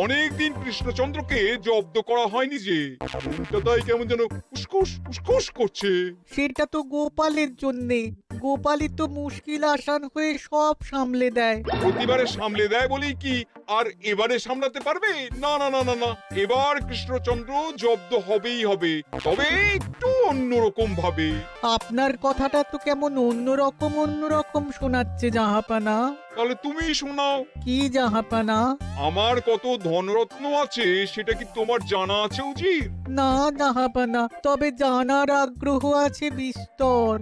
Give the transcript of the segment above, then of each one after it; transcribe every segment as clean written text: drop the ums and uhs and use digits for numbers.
অনেকদিন কৃষ্ণচন্দ্রকে জব্দ করা হয়নি যে, মনটা তাই কেমন যেন উসকুস উসকুস করছে। সেটা তো গোপালের জন্যে। গোপালই তো মুশকিল আসান হয়ে সব সামলে দেয়। প্রতিবারে সামলে দেয় বলেই কি আর এবারে সামলাতে পারবে? না না না না না, এবার কৃষ্ণচন্দ্র জব্দ হবেই হবে, তবে একটু অন্যরকম ভাবে। আপনার কথাটা তো কেমন অন্যরকম শোনাচ্ছে জাহাপানা। তাহলে তুমি শোনাও। কি জাহাপানা? আমার কত ধনরত্ন আছে সেটা কি তোমার জানা আছে উজির? না জাহাপানা, তবে জানার আগ্রহ আছে বিস্তর।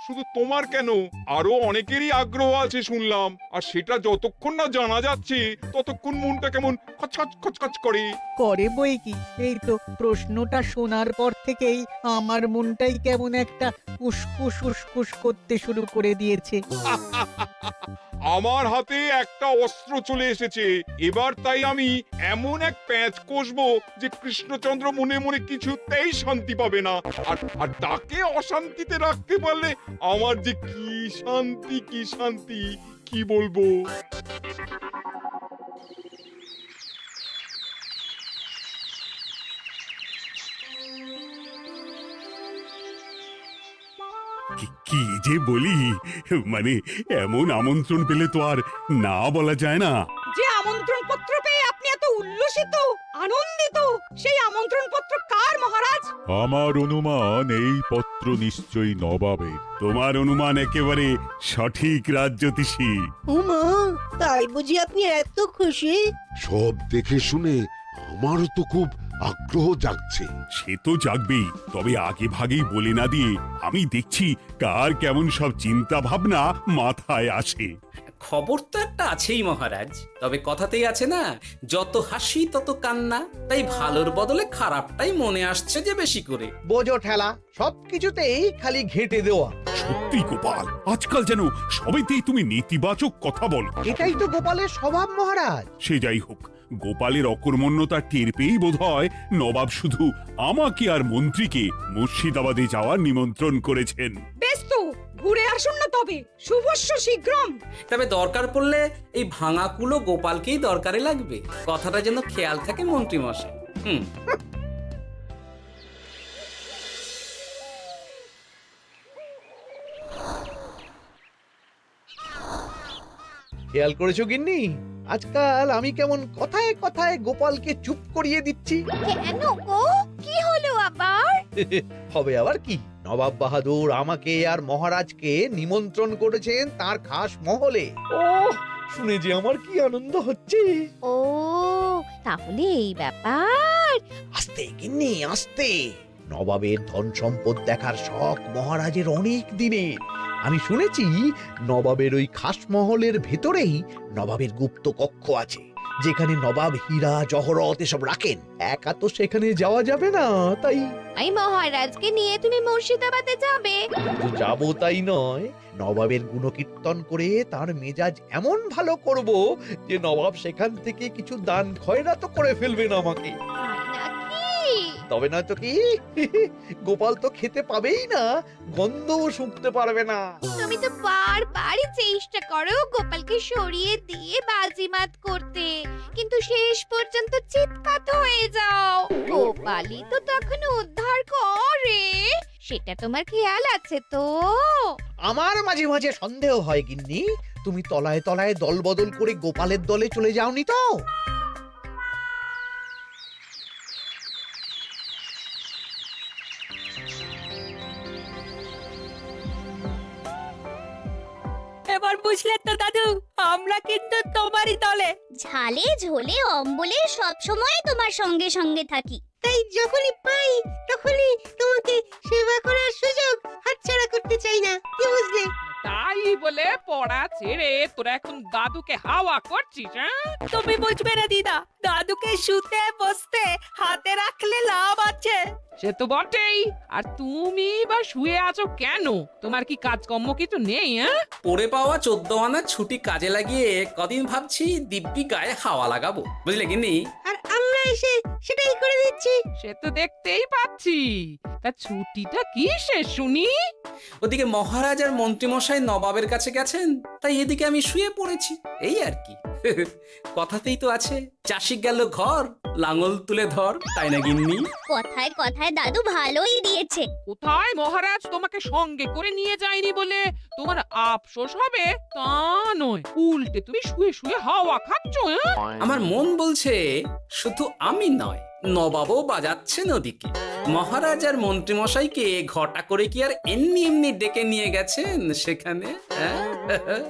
শুধু তোমার কেন, আরো অনেকেরই আগ্রহ আছে শুনলাম, আর সেটা যতক্ষণ না জানা যাচ্ছে ততক্ষণ মনটা কেমন খচখচ খচখচ করে। করে বই কি, এই তো প্রশ্নটা শোনার পর থেকেই আমার মনটাই কেমন একটা উসকুস উসকুস করতে শুরু করে দিয়েছে। আমার হাতে একটা অস্ত্র চলে এসেছে, এবার তাই আমি এমন এক প্যাঁচ কষবো যে কৃষ্ণচন্দ্র মনে মনে কিছুতেই শান্তি পাবে না, আর তাকে অশান্তিতে রাখতে পারলে আমার যে কি শান্তি কি শান্তি, কি বলবো। কি যে বলি, মানে এমন আমন্ত্রণ পেলে তো আর না বলা যায় না। যে আমন্ত্রণ পত্র পেয়ে আপনি এত উল্লসিত আনন্দিত, সেই আমন্ত্রণ পত্র কার মহারাজ? আমার অনুমান এই পত্র নিশ্চয়ই নবাবের। তোমার অনুমান একেবারে সঠিক রাজ্যতীষী। উমা, তাই বুঝি আপনি এত খুশি? সব দেখে শুনে আমারও তো খুব আগ্রহ জাগছে। সে তো জাগবেই, তবে আগে ভাগেই বলে না দিয়ে আমি দেখছি কার কেমন সব চিন্তা ভাবনা মাথায় আসে। খবর তো একটা আছেই মহারাজ, তবে কথাতেই আছে না, যত হাসি তত কান্না। তাই ভালোর বদলে খারাপটাই মনে আসছে যে বেশি করে। বোঝো ঠেলা, সবকিছুতেই খালি ঘেঁটে দেওয়া। সত্যি গোপাল, আজকাল যেন সবেতেই তুমি নেতিবাচক কথা বলো। এটাই তো গোপালের স্বভাব মহারাজ। সে যাই হোক, গোপালের অকর্মণ্যতা টের পেয়েই বোধ হয় নবাব শুধু আমাকে আর মন্ত্রীকে মুর্শিদাবাদে যাওয়ার নিমন্ত্রণ করেছেন। বেশ তো, ঘুরে আসুন না তবে, শুভস্য শীঘ্রম। তবে দরকার পড়লে এই ভাঙা কুলো গোপালকেই দরকারে লাগবে, কথাটা যেন খেয়াল থাকে মন্ত্রী মশাই। খেয়াল করেছো গিন্নি, আজকাল আমি কেমন কথায় কথায় গোপালকে চুপ করিয়ে দিচ্ছি। কেন গো, কি হলো আবার? হবে আবার কি, নবাব বাহাদুর আমাকে আর মহারাজকে নিমন্ত্রণ করেছেন তার খাস মহলে। ও শুনে যে আমার কি আনন্দ হচ্ছে। ও তাহলে এই ব্যাপার। আস্তে গিন্নি আস্তে, নবাবের ধন সম্পদ দেখার শখ মহারাজের অনেক দিনের। আমি শুনেছি নবাবের ওই খাস মহলের ভেতরেই নবাবের গুপ্ত কক্ষ আছে, যেখানে নবাব হীরা জহরত এসব রাখেন। একা তো সেখানে যাওয়া যাবে না, তাই এই মহারাজকে নিয়ে তুমি মুর্শিদাবাদে যাবে? যাবো তাই নয়, নবাবের গুণকীর্তন করে তার মেজাজ এমন ভালো করব যে নবাব সেখান থেকে কিছু দান খয়রাত করে ফেলবেন আমাকে। তাই নাকি? তবে না তো কি, গোপাল তো খেতে পাবেই না, গন্ধও শুঁকতে পারবে না। তুমি তো বারবারই চেষ্টা করো গোপালকে সরিয়ে দিয়ে বাজিমাত করতে, কিন্তু শেষ পর্যন্ত চিৎকার হয়ে যাও। গোপালই তো তখন উদ্ধার করে, সেটা তোমার খেয়াল আছে তো? আমার মাঝে মাঝে সন্দেহ হয় গিন্নি, তুমি তলায় তলায় দল বদল করে গোপালের দলে চলে যাওনি তো? এবার বুঝলে তো দাদু, আমরা কিন্তু তোমারই দলে। ঝালে ঝোলে অম্বলে সব সময় তোমার সঙ্গে সঙ্গে থাকি। তাই যখনই পাই তখনই তোমাকে সেবা করার সুযোগ হাতছাড়া করতে চাই না, কি বুঝলে? তাই বলে পড়া ছেড়ে তোরা এখন দাদুকে হাওয়া করছিস? তুমি বুঝবে না দিদা, দাদুকে শুতে বসতে হাতে রাখলে লাভ আছে। সে তো বটেই, আর তুমি বা শুয়ে আছো কেন? তোমার কি কাজকর্ম কিছু নেই? পড়ে পাওয়া 14 আনার ছুটি কাজে লাগিয়ে কদিন ভাবছি দিব্যি গায়ে হাওয়া লাগাবো, বুঝলে গিন্নি? আর আমরা এসে সেটাই করে দিচ্ছি। সে তো দেখতেই পাচ্ছি। তা ছুটিটা কি সে শুনি? ওদিকে মহারাজ আর মন্ত্রীমশাই নবাবের কাছে গেছেন, তাই এদিকে আমি শুয়ে পড়েছি, এই আর কি। কথাতেই তো আছে, চাষি গেল ঘর, লাঙল তুলে ধর, তাই না গিন্নি? কথায় কথায় দাদু ভালোই দিয়েছে। কোথায় মহারাজ তোমাকে সঙ্গে করে নিয়ে যায়নি বলে তোমার আফসোস হবে তা নয়, উল্টে তুমি শুয়ে শুয়ে হাওয়া খাচ্ছ। আমার মন বলছে শুধু আমি নয়, নবাবও বাজাচ্ছেন ওদিকে। মহারাজ আর মন্ত্রীমশাইকে ঘটা করে কি আর এমনি এমনি ডেকে নিয়ে গেছেন সেখানে? হ্যাঁ?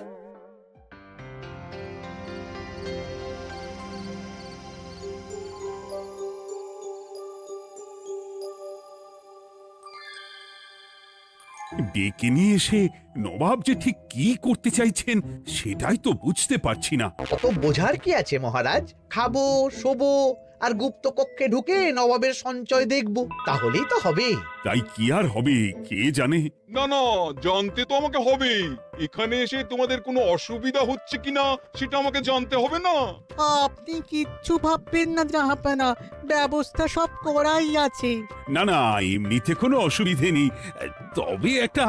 ডেকে নিয়ে এসে নবাব যে ঠিক কি করতে চাইছেন সেটাই তো বুঝতে পারছি না। অত বোঝার কি আছে মহারাজ? খাবো, শোবো আর গুপ্ত কক্ষে ঢুকে নবাবের সঞ্চয় দেখব, তাহলেই তো হবে। তাই কি আর হবে কে জানে। না না, জানতে তো আমাকে হবে। এখানে এসে তোমাদের কোনো অসুবিধা হচ্ছে কিনা সেটা আমাকে জানতে হবে না? আপনি কিচ্ছু ভাববেন না জাহাপানা, ব্যবস্থা সব করাই আছে। না না, এমনিতে কোনো অসুবিধে নেই, তবে একটা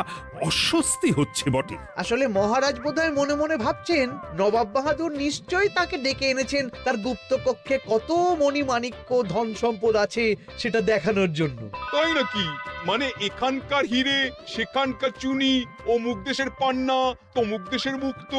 অস্বস্তি হচ্ছে বটে। আসলে মহারাজ বোধহয় মনে মনে ভাবছেন নবাব বাহাদুর নিশ্চয়ই তাকে ডেকে এনেছেন তার গুপ্ত কক্ষে কত মণিমাণিক্য ধন সম্পদ আছে সেটা দেখানোর জন্য। তাই নাকি? মানে এখানকার হিরে, সেখানকার চুনি, অমুক দেশের পান্না, তমুক দেশের মুক্ত।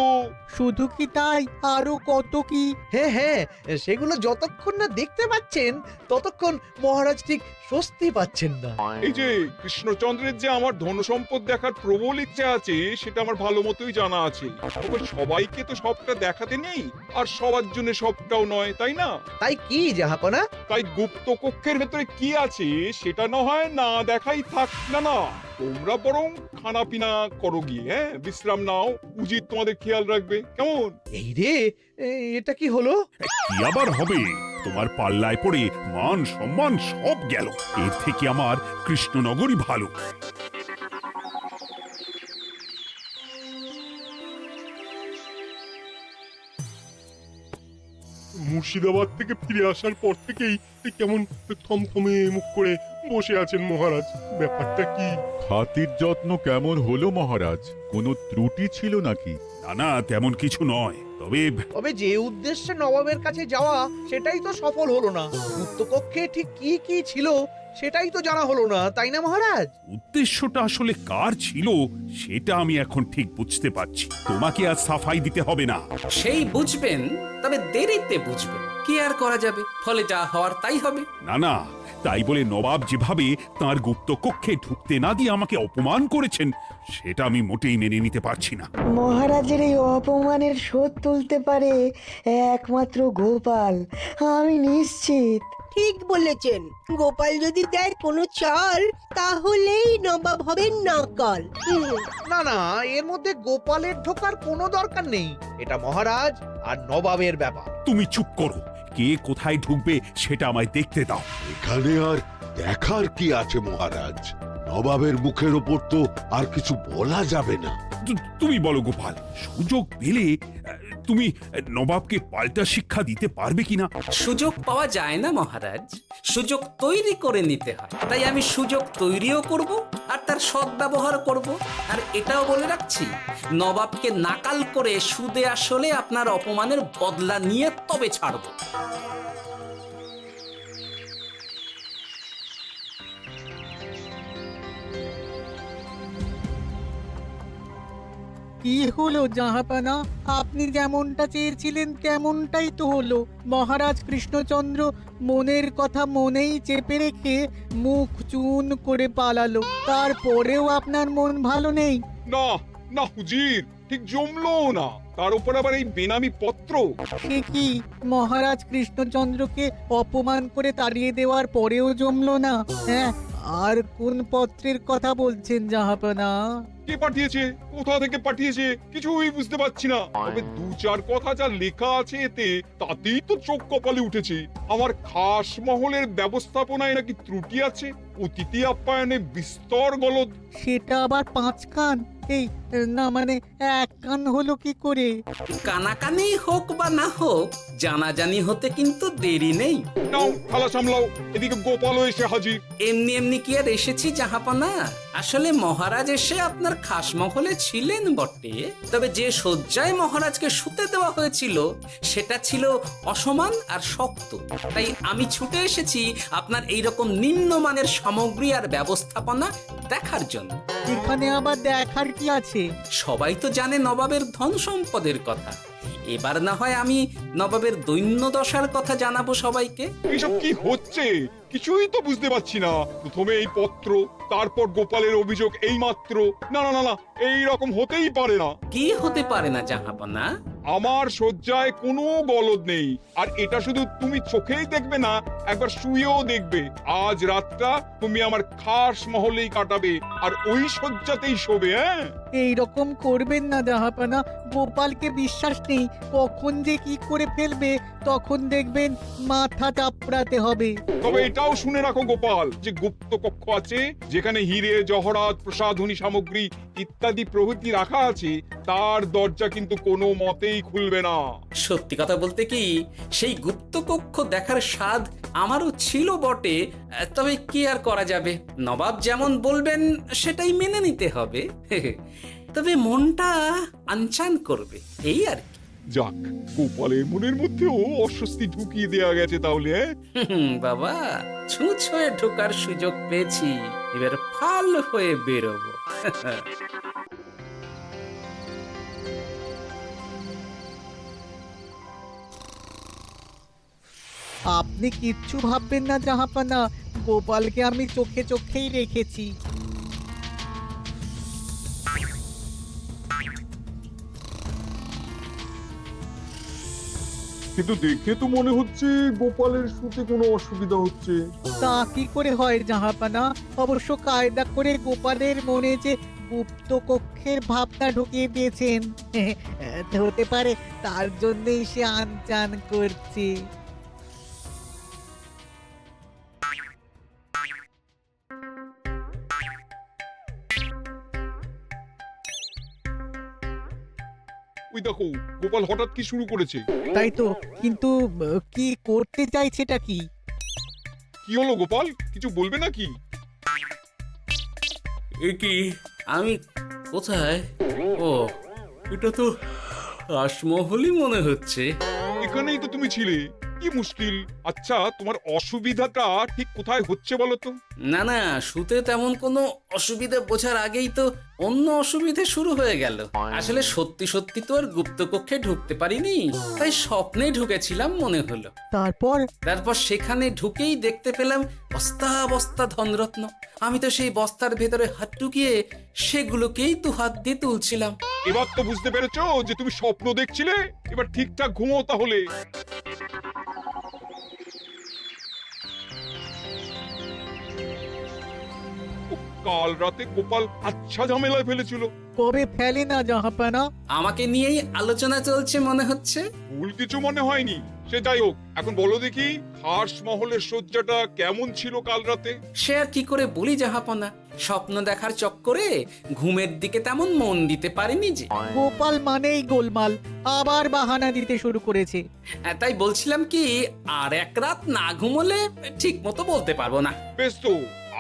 শুধু কি তাই, আরো কত কি। হ্যাঁ হ্যাঁ, সেগুলো যতক্ষণ না দেখতে পাচ্ছেন ততক্ষণ মহারাজ ঠিক স্বস্তি পাচ্ছেন না। এই যে কৃষ্ণচন্দ্রের যে আমার ধন সম্পদ দেখার প্রবল ইচ্ছা আছে সেটা আমার ভালো মতোই জানা আছে। তবে সবাইকে তো সবটা দেখাতে নেই, আর সবার জন্য সবটাও নয়, তাই না? তাই কি জাহাপনা? তাই গুপ্ত কক্ষের ভেতরে কি আছে সেটা না হয় না দেখাই থাক। না না, তোমরা বরং খানা পিনা করো গিয়ে, হ্যাঁ, বিশ্রাম নাও। উজির তোমাদের খেয়াল রাখবে, কেমন? এই রে, এটা কি হলো? কি আবার হবে? তোমার পাল্লায় পড়ে মান সম্মান সব গেল। এর থেকে আমার কৃষ্ণনগরই ভালো। মুর্শিদাবাদ থেকে ফিরে আসার পর থেকেই কেমন থমথমে মুখ করে বসে আছেন মহারাজ। ব্যাপারটা কি? খাতির যত্ন কেমন হলো মহারাজ? কোনো ত্রুটি ছিল নাকি? না না, তেমন কিছু নয়, তবে যে উদ্দেশ্যে নবাবের কাছে যাওয়া সেটাই তো সফল হলো না। গুপ্ত কক্ষে ঠিক কি কি ছিল সেটাই তো জানা হলো না, তাই না মহারাজ? উদ্দেশ্যটা আসলে কার ছিল সেটা আমি এখন ঠিক বুঝতে পারছি। তোমাকে আজ সাফাই দিতে হবে না। সেই বুঝবেন, তবে দেরিতে বুঝবেন। কি আর করা যাবে, ফলে যা হওয়ার তাই হবে। না না, তাই বলে নবাব যেভাবে তার গুপ্ত কক্ষে ঢুকতে না দিয়ে আমাকে অপমান করেছেন সেটা আমি মোটেই মেনে নিতে পারছি না। মহারাজের এই অপমানের শোধ তুলতে পারে একমাত্র গোপাল, আমি নিশ্চিত। ঠিক বলেছেন, গোপাল যদি দেয় কোনো চাল তাহলেই নবাব হবেন নকল। না না, এর মধ্যে গোপালের ঢোকার কোনো দরকার নেই। এটা মহারাজ আর নবাবের ব্যাপার। তুমি চুপ করো, কে কোথায় ঢুকবে সেটা আমায় দেখতে দাও। এখানে আর দেখার কি আছে মহারাজ? নবাবের মুখের ওপর তো আর কিছু বলা যাবে না। তুমি বলো গোপাল, সুযোগ পেলে তুমি নবাবকে পাল্টা শিক্ষা দিতে পারবে কিনা? সুযোগ পাওয়া যায় না মহারাজ, সুযোগ তৈরি করে নিতে হয়। তাই আমি সুযোগ তৈরিও করব আর তার সদ্ব্যবহার করব। আর এটাও বলে রাখছি, নবাবকে নাকাল করে সুদে আসলে আপনার অপমানের বদলা নিয়ে তবে ছাড়ব। কি হলো জাহাপানা, আপনি যেমনটা চেয়েছিলেন তেমনটাই তো হলো। মহারাজ কৃষ্ণচন্দ্র মনের কথা মনেই চেপে রেখে মুখ চুন করে পালালো, তারপরেও আপনার মন ভালো নেই? না না হুজির, ঠিক জমলো না। তার উপর আবার এই বেনামি পত্র। সে কি, মহারাজ কৃষ্ণচন্দ্রকে অপমান করে তাড়িয়ে দেওয়ার পরেও জমলো না? হ্যাঁ, আর কোন পত্রের কথা বলছেন জাহাপানা? কে পাঠিয়েছে, কোথা থেকে পাঠিয়েছে কিছুই বুঝতে পারছি না। তবে দু চার কথা যা লেখা আছে এতে, তাতেই তো চোখ কপালে উঠেছে। আমার খাস মহলের ব্যবস্থাপনায় নাকি ত্রুটি আছে, অতিথি আপ্যায়নে বিস্তর গলদ। সেটা আবার 5 কান? এই না মানে এক কান হলো কি করে? কানাকানি হোক বা না হোক, জানাজানি হতে কিন্তু দেরি নেই। নাও থালা সামলাও, এদিকে গোপালও এসে হাজির। এমনি এমনি কি আর এসেছি জাহাপনা? আসলে মহারাজ এসে আপনার খাসমহলে ছিলেন বটে, তবে যে শয্যায় মহারাজকে শুতে দেওয়া হয়েছিল সেটা ছিল অসমান আর শক্ত। তাই আমি ছুটে এসেছি আপনার এইরকম নিম্নমানের সামগ্রী আর ব্যবস্থাপনা দেখার জন্য। এখানে আবার দেখার কি আছে? সবাই তো জানে নবাবের ধন সম্পদের কথা, এবার না হয় আমি নবাবের দৈন্য দশার কথা জানাবো সবাইকে। এসব কি হচ্ছে কিছুই তো বুঝতে পারছি না। প্রথমে এই পত্র, তারপর গোপালের অভিযোগ এই মাত্র। না না না না, এই রকম হতেই পারে না। কি হতে পারে না জাহাপনা? আমার শয্যায় কোনো গলদ নেই, আর এটা শুধু তুমি চোখেই দেখবে না, একবার শুয়েও দেখবে। আজ রাতটা তুমি আমার খাস মহলেই কাটাবে, আর ওই শয্যাতেই শোবে। হ্যাঁ, এই রকম করবেন না জাহাপানা, গোপালকে বিশ্বাস নেই, কখন যে কি করে ফেলবে তখন দেখবেন মাথা চাপড়াতে হবে। তবে এটাও শুনে রাখো গোপাল, যে গুপ্ত কক্ষ আছে যেখানে হিরে জহরাত প্রসাধনী সামগ্রী ইত্যাদি প্রভৃতি রাখা আছে, তার দরজা কিন্তু কোনো মতেই খুলবে না। সত্যি কথা বলতে কি, সেই গুপ্ত কক্ষ দেখার স্বাদ আমারও ছিল বটে, তবে কি আর করা যাবে, নবাব যেমন বলবেন সেটাই মেনে নিতে হবে। তবে মনটা আনচান করবে, এই আর কি। যাক, গোপালের মনের মধ্যেও অস্বস্তি ঢুকিয়ে দেওয়া গেছে তাহলে। বাবা, ছুঁচ হয়ে ঢোকার সুযোগ পেয়েছি, এবার ফাল হয়ে বেরোবো। আপনি কিচ্ছু ভাববেন না জাহাপানা, গোপালকে আমি চোখে চোখেই রেখেছি। কিন্তু দেখে তো মনে হচ্ছে গোপালের শুতে কোনো অসুবিধা হচ্ছে। তা কি করে হয় জাহাপানা? অবশ্য কায়দা করে গোপালের মনে যে গুপ্ত কক্ষের ভাবনা ঢুকিয়ে দিয়েছেন, হতে পারে তার জন্যই সে আনচান করছে। ওই দেখো, গোপাল হঠাৎ কি শুরু করেছে। তাই তো, কিন্তু কি করতে চাইছেটা কি? কি হলো গোপাল, কিছু বলবে নাকি? কি আমি কোথায়? ও, এটা তো রাসমহলই মনে হচ্ছে। এখানেই তো তুমি ছিলে, কি মুশকিল। আচ্ছা, তোমার অসুবিধাটা ঠিক কোথায় হচ্ছে বলো তো? না না, শুতে তেমন কোনো অসুবিধা বোঝার আগেই তো অন্য অসুবিধে শুরু হয়ে গেল। আসলে সত্যি সত্যি তো আর গুপ্তকক্ষে ঢুকতে পারিনি, তাই স্বপ্নে ঢুকেছিলাম মনে হলো। তারপর সেখানে ঢুকেই দেখতে পেলাম বস্তা বস্তা ধনরত্ন। আমি তো সেই বস্তার ভেতরে হাত ঢুকিয়ে সেগুলোকেই তো হাত দিয়ে তুলছিলাম। এবার তো বুঝতে পেরেছো যে তুমি স্বপ্ন দেখছিলে। এবার ঠিকঠাক ঘুমো তাহলে। কাল রাতে গোপাল আচ্ছা ঝামেলায় ফেলেছিল। কবে ফেলে না জাহাপানা? আমাকে নিয়েই আলোচনা চলছে মনে হচ্ছে। ভুল কিছু মনে হয়নি, সে যাই হোক। এখন বলো দেখি, খাস মহলের শয্যাটা কেমন ছিল কাল রাতে? সে আর কি করে বলি জাহাপনা, স্বপ্ন দেখার চক্করে ঘুমের দিকে তেমন মন দিতে পারিনি যে। গোপাল মানেই গোলমাল, আবার বাহানা দিতে শুরু করেছে। তাই বলছিলাম কি, আর এক রাত না ঘুমোলে ঠিক মতো বলতে পারবো না। বেশ তো,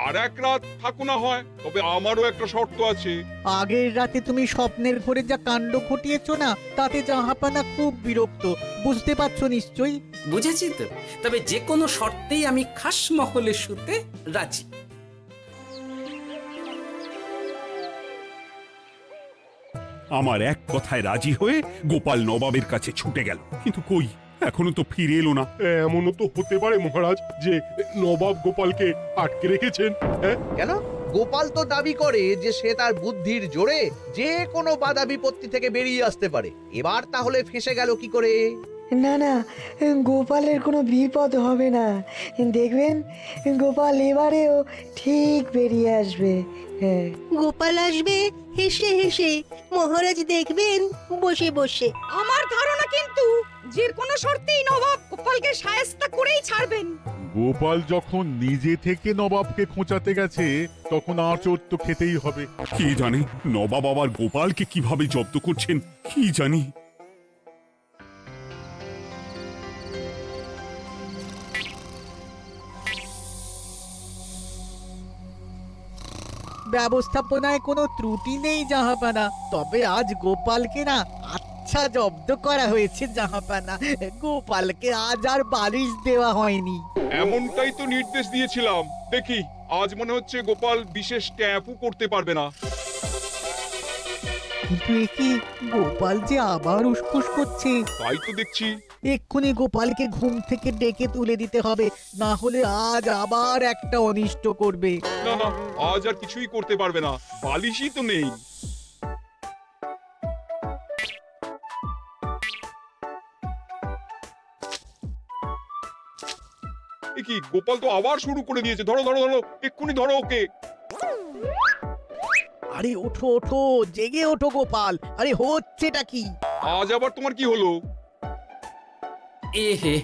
আর এক রাত থাকো না হয়, তবে আমারও একটা শর্ত আছে। আগের রাতে তুমি স্বপ্নের ঘরে যা কাণ্ড ঘটিয়েছো না, তাতে জাহাপানা খুব বিরক্ত, বুঝতে পারছো নিশ্চয়ই। বুঝেছি তো, তবে যে কোনো শর্তেই আমি খাস মহলে শুতে রাজি। আমার এক কথায় রাজি হয়ে গোপাল নবাবের কাছে ছুটে গেল, কিন্তু কই, এখনো তো ফিরে এলো না। এমনও তো হতে পারে মহারাজ যে নবাব গোপালকে আটকে রেখেছেন। হ্যাঁ, কেন? গোপাল তো দাবি করে যে সে তার বুদ্ধির জোরে যে কোনো বাধা বিপত্তি থেকে বেরিয়ে আসতে পারে। এবার তাহলে ফেঁসে গেল কি করে? না না, গোপালের কোনো বিপদ হবে না, দেখবেন গোপাল এবারেও ঠিক বেরিয়ে আসবে। হ্যাঁ, গোপাল আসবে হেসে হেসে, মহারাজ দেখবেন বসে বসে। আমার ধারণা কিন্তু যে কোনো শর্তেই নবাব গোপালকে শায়েস্তা করেই ছাড়বেন। গোপাল যখন নিজে থেকে নবাবকে খোঁচাতে গেছে তখন আঁচড় তো খেতেই হবে। কি জানে নবাব আবার গোপালকে কিভাবে জব্দ করছেন কি জানি। ব্যবস্থাপনায় কোনো ত্রুটি নেই জাহাপানা, তবে আজ গোপালকে না আচ্ছা জব্দ করা হয়েছে জাহাপানা। গোপালকে আজ আর বালিশ দেওয়া হয়নি। এমনটাই তো নির্দেশ দিয়েছিলাম। দেখি আজ মনে হচ্ছে গোপাল বিশেষ ট্যাপও করতে পারবে না। কিন্তু এ কি, গোপাল যে আবার উসখুস করছে। তাই তো দেখছি। এক্ষুনি গোপালকে ঘুম থেকে ডেকে তুলে দিতে হবে, না হলে আজ আবার একটা অনিষ্ট করবে। না না, আজ আর কিছুই করতে পারবে না, বালিশই তো নেই। এ কি, গোপাল তো আবার শুরু করে দিয়েছে। ধরো ধরো ধরো, এক্ষুনি ধরো ওকে। আরে ওঠো ওঠো, জেগে ওঠো গোপাল। আরে হচ্ছেটা কি? আজ আবার তোমার কি হলো? এ হে,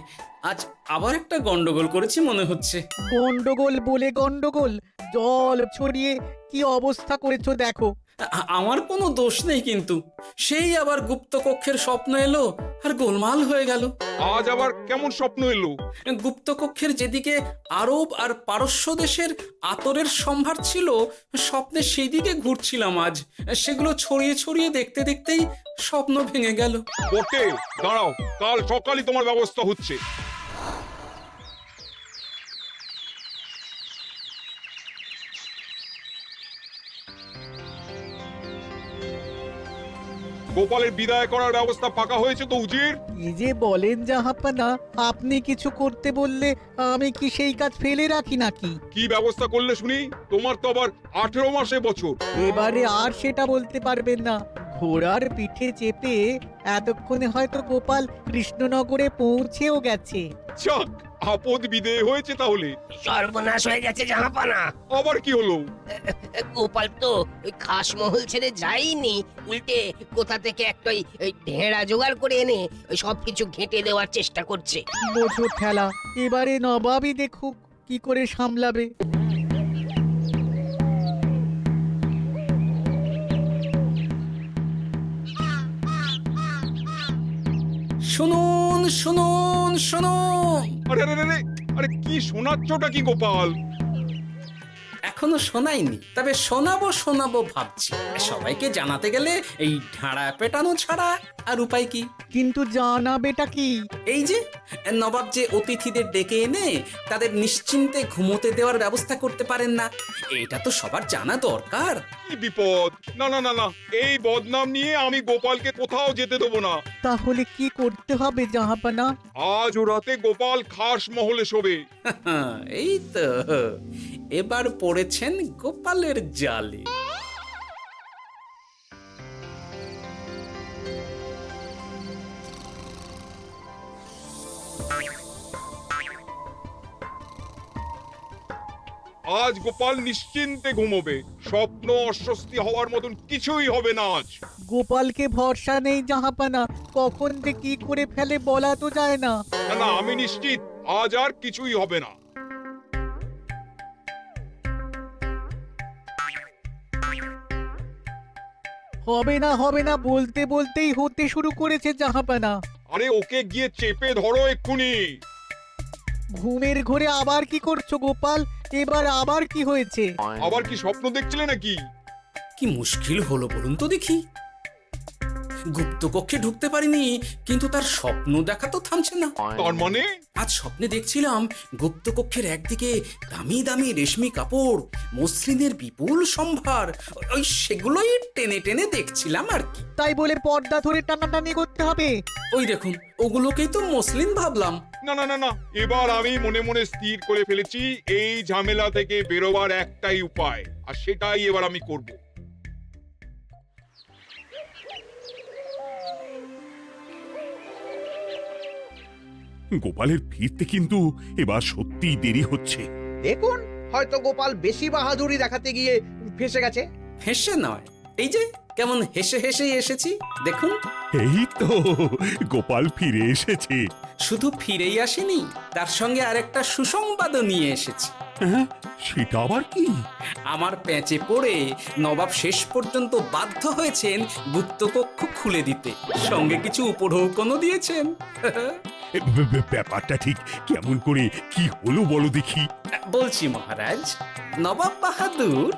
আজ আবার একটা গন্ডগোল করেছি মনে হচ্ছে। গন্ডগোল বলে গন্ডগোল, জল ছড়িয়ে কি অবস্থা করেছো দেখো। আমার কোনো দোষ নেই, কিন্তু সেই আবার গুপ্তকক্ষের স্বপ্ন এলো আর গোলমাল হয়ে গেল। আজ আবার কেমন স্বপ্ন এলো? গুপ্তকক্ষের যেদিকে আরব আর পারস্য দেশের আতরের সম্ভার ছিল, স্বপ্নে সেই দিকে ঘুরছিলাম আজ। সেগুলো ছড়িয়ে ছড়িয়ে দেখতে দেখতেই স্বপ্ন ভেঙে গেল। বটে, দাঁড়াও, কাল সকালই তোমার ব্যবস্থা হচ্ছে। গোপালের বিদায় করার ব্যবস্থা পাকা হয়েছে তো উজির? কি যে বলেন জাহাপানা, আপনি কিছু করতে বললে আমি কি সেই কাজ ফেলে রাখি নাকি? কি ব্যবস্থা করলে শুনি? তোমার তো আবার 18 মাসে বছর। এবারে আর সেটা বলতে পারবেন না। ঘোড়ার পিঠে চেপে এতক্ষণে হয়তো গোপাল কৃষ্ণনগরে পৌঁছেও গেছে। যাক, আপদ বিদেয় হয়েছে তাহলে। সর্বনাশ হয়ে গেছে জাহাপানা। আবার কি হলো? গোপাল তো ওই খাসমহল ছেড়ে যায়নি, উল্টে কোথা থেকে একটা ওই ঢেঁড়া জোগাড় করে এনে ওই সবকিছু ঘেঁটে দেওয়ার চেষ্টা করছে। বোঝো ঠেলা, এবারে নবাবই দেখুক কি করে সামলাবে। শুনুন শুনুন শুনুন, আরে আরে আরে, আরে কি শোনাচ্ছটা কি গোপাল? এখনো শোনাইনি, তবে শোনাবো শোনাবো ভাবছি। সবাইকে জানাতে গেলে এই ঢাড়া পেটানো ছাড়া আর উপায় কি? কিন্তু জানাবেটা কি? এই যে নবাব যে অতিথিদের ডেকে এনে তাদের নিশ্চিন্তে ঘুমোতে দেওয়ার ব্যবস্থা করতে পারেন না, এটা তো সবার জানা দরকার। কি বিপদ! না না না না, এই বদনাম নিয়ে আমি গোপালকে কোথাও যেতে দেবো না। তাহলে কি করতে হবে জাহাপানা? আজ ও রাতে গোপাল খাস মহলে শোবে। এই তো এবার পড়েছেন গোপালের জালে। আজ গোপাল নিশ্চিন্তে ঘুমোবে। স্বপ্ন অস্বস্তি হওয়ার মতন কিছুই হবে না আজ। গোপালকে ভরসা নেই জাহাপানা, কখন যে কি করে ফেলে বলা তো যায় না। না না, আমি নিশ্চিত আজ আর কিছুই হবে না। হবে না বলতে বলতেই হতে শুরু করেছে জাহাপানা। আরে ওকে গিয়ে চেপে ধরো এক্ষুনি। ঘুমের ঘোরে আবার কি করছো গোপাল? এবার আবার কি হয়েছে? আবার কি স্বপ্ন দেখছিলে নাকি? কি মুশকিল হলো বলুন তো দেখি। গুপ্তকক্ষে ঢুকতে পারিনি, কিন্তু তার স্বপ্ন দেখা তো থামছে না। তার মানে? আজ স্বপ্নে দেখছিলাম গুপ্তকক্ষের একদিকে দামি দামি রেশমি কাপড়, মসলিনের বিপুল সম্ভার, ওই সেগুলোই টেনে টেনে দেখছিলাম আর কি। তাই বলে পর্দা ধরে টানাটানি করতে হবে? ওই দেখুন, ওগুলোকেই তো মসলিন ভাবলাম। না না না না, এবার আমি মনে মনে স্থির করে ফেলেছি এই ঝামেলা থেকে বেরোবার একটাই উপায়, আর সেটাই এবার আমি করব। গোপালের ফিরতে কিন্তু এবার সত্যিই দেরি হচ্ছে। দেখুন, হয়তো গোপাল বেশি বাহাদুরি দেখাতে গিয়ে ফেসে গেছে। ফেঁসে নয়, এই যে কেমন হেসে হেসেই এসেছি দেখুন। এই তো গোপাল ফিরে এসেছে। শুধু ফিরেই আসেনি, তার সঙ্গে আরেকটা সুসংবাদও নিয়ে এসেছি। হ্যাঁ, সেটা আবার কি? আমার প্যাঁচে পড়ে নবাব শেষ পর্যন্ত বাধ্য হয়েছেন গুপ্তকক্ষ খুলে দিতে, সঙ্গে কিছু উপঢৌকনও দিয়েছেন। ব্যাপারটা ঠিক কেমন করে কি হলো বলো দেখি। বলছি মহারাজ, নবাব বাহাদুর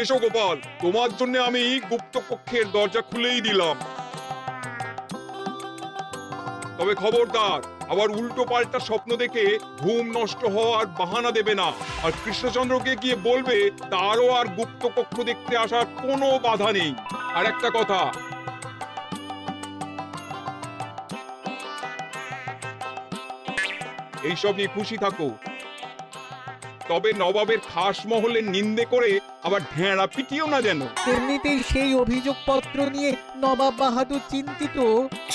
এসো গোপাল, তোমার জন্য আমি গুপ্ত কক্ষের দরজা খুলেই দিলাম। তবে খবরদার, আবার উল্টো পাল্টা স্বপ্ন দেখে ঘুম নষ্ট হওয়ার বাহানা দেবে না। আর কৃষ্ণচন্দ্রকে গিয়ে বলবে তারও আর গুপ্ত কক্ষ দেখতে আসার কোনো বাধা নেই। আর একটা কথা, এইসব নিয়ে খুশি থাকো, তবে নবাবের খাস মহলের নিন্দে করে আবার ঢেঁড়া পিটিও না যেন। এমনিতেই সেই অভিযোগপত্র নিয়ে নবাব বাহাদুর চিন্তিত।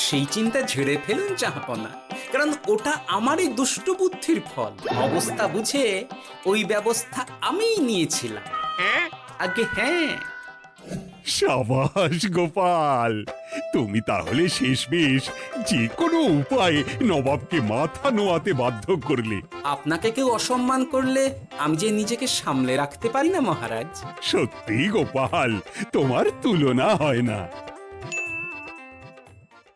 সেই চিন্তা ঝেড়ে ফেলুন জাহাপনা, কারণ ওটা আমারই দুষ্টু বুদ্ধির ফল। অবস্থা বুঝে ওই ব্যবস্থা আমিই নিয়েছিলাম। হ্যাঁ, আগে হ্যাঁ। সাবাস গোপাল, তুমি তাহলে শেষমেশ যে কোনো উপায়ে নবাবকে মাথা নোয়াতে বাধ্য করলে। আপনাকে কেউ অসম্মান করলে আমি যে নিজেকে সামলে রাখতে পারি না মহারাজ। সত্যি গোপাল, তোমার তুলনা হয় না।